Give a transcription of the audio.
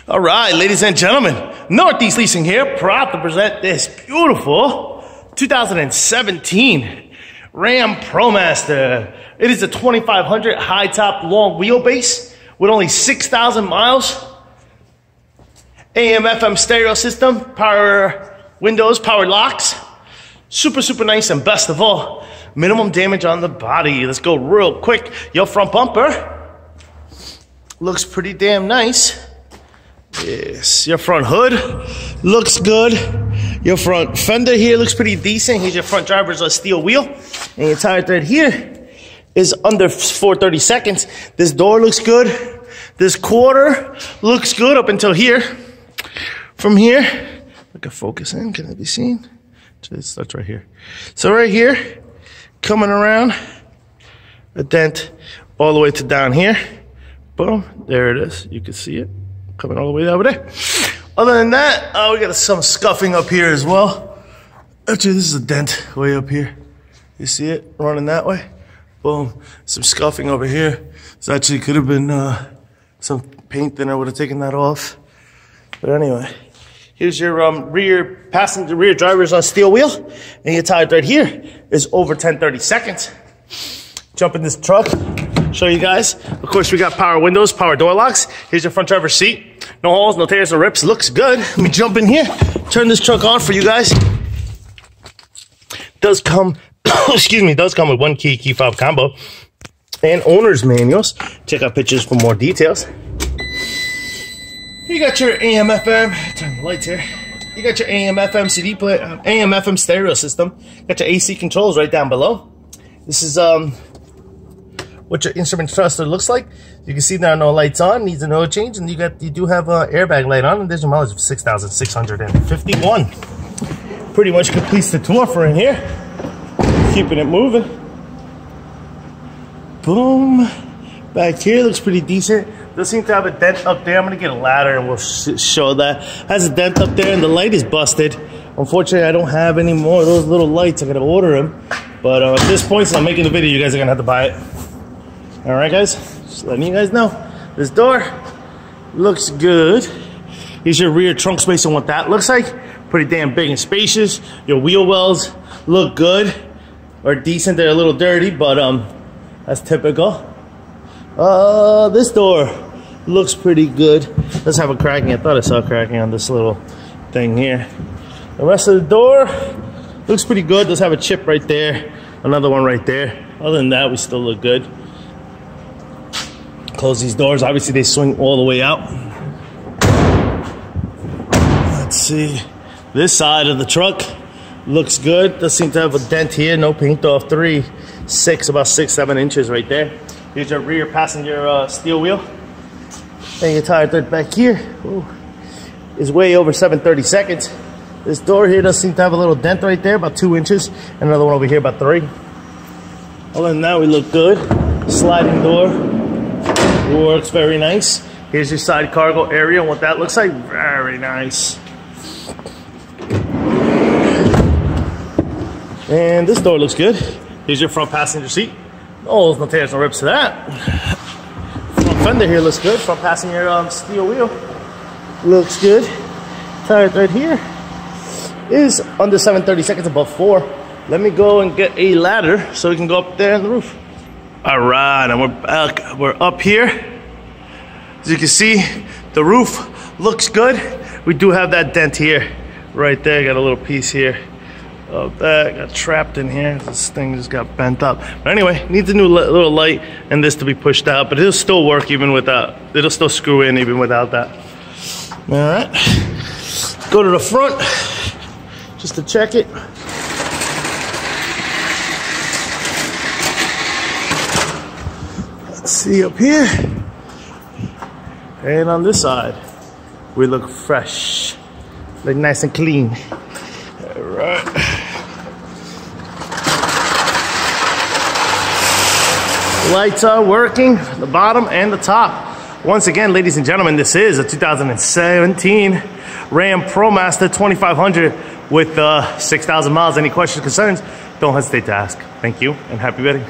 All right, ladies and gentlemen, Northeast Leasing here, proud to present this beautiful 2017 Ram ProMaster. It is a 2500 high top long wheelbase with only 6,000 miles. AM FM stereo system, power windows, power locks. Super nice, and best of all, minimum damage on the body. Let's go real quick. Your front bumper looks pretty damn nice. Yes, your front hood looks good. Your front fender here looks pretty decent. Here's your front driver's steel wheel. And your tire tread here is under 4/32. This door looks good. This quarter looks good up until here. From here, look at focus in. Can it be seen? It starts right here. So right here, coming around, a dent all the way to down here. Boom, there it is. You can see it coming all the way over there. Other than that, we got some scuffing up here as well. Actually, this is a dent way up here. You see it running that way? Boom, some scuffing over here. This actually could have been some paint thinner. Would have taken that off. But anyway, here's your rear driver's steel wheel, and your tire tread here is over 10/32. Jump in this truck, show you guys. Of course, we got power windows, power door locks. Here's your front driver's seat. No holes, no tears, no rips. Looks good. Let me jump in here, turn this truck on for you guys. Does come, excuse me, does come with one key fob combo and owner's manuals. Check out pictures for more details. You got your AM FM, turn the lights here. You got your AM FM CD player, AM FM stereo system. Got your AC controls right down below. This is what your instrument cluster looks like. You can see there are no lights on, needs an oil change, and you do have an airbag light on, and there's your mileage of 6,651. Pretty much completes the tour for in here. Keeping it moving. Boom. Back here looks pretty decent. Does seem to have a dent up there. I'm gonna get a ladder and we'll show that. Has a dent up there and the light is busted. Unfortunately, I don't have any more of those little lights. I gotta order them. But at this point, since I'm making the video, you guys are gonna have to buy it. All right, guys, just letting you guys know. This door looks good. Here's your rear trunk space and what that looks like. Pretty damn big and spacious. Your wheel wells look good or decent. They're a little dirty, but that's typical. This door looks pretty good. Does have a cracking. I thought I saw a cracking on this little thing here. The rest of the door looks pretty good. Does have a chip right there. Another one right there. Other than that, we still look good. Close these doors. Obviously, they swing all the way out. Let's see. This side of the truck looks good. Does seem to have a dent here. No paint off. about 6-7 inches right there. Here's your rear passenger steel wheel. And your tire tread back here is way over 7/32. This door here does seem to have a little dent right there, about 2 inches. And another one over here, about 3. Other than that, we look good. Sliding door works very nice. Here's your side cargo area and what that looks like. Very nice. And this door looks good. Here's your front passenger seat. No tears, no rips to that. Front fender here looks good. Front passenger steel wheel looks good. Tire tread here is under 7/32, above 4. Let me go and get a ladder so we can go up there on the roof. All right, and we're back. We're up here. As you can see, the roof looks good. We do have that dent here, right there. Got a little piece here of that got trapped in here. This thing just got bent up. But anyway, needs a new little light and this to be pushed out, but it'll still work even without. It'll still screw in even without that. All right, go to the front just to check it. Let's see up here, and on this side, we look fresh, look nice and clean. All right. Lights are working, the bottom and the top. Once again, ladies and gentlemen, this is a 2017 Ram ProMaster 2500 with 6,000 miles. Any questions, concerns, don't hesitate to ask. Thank you and happy betting.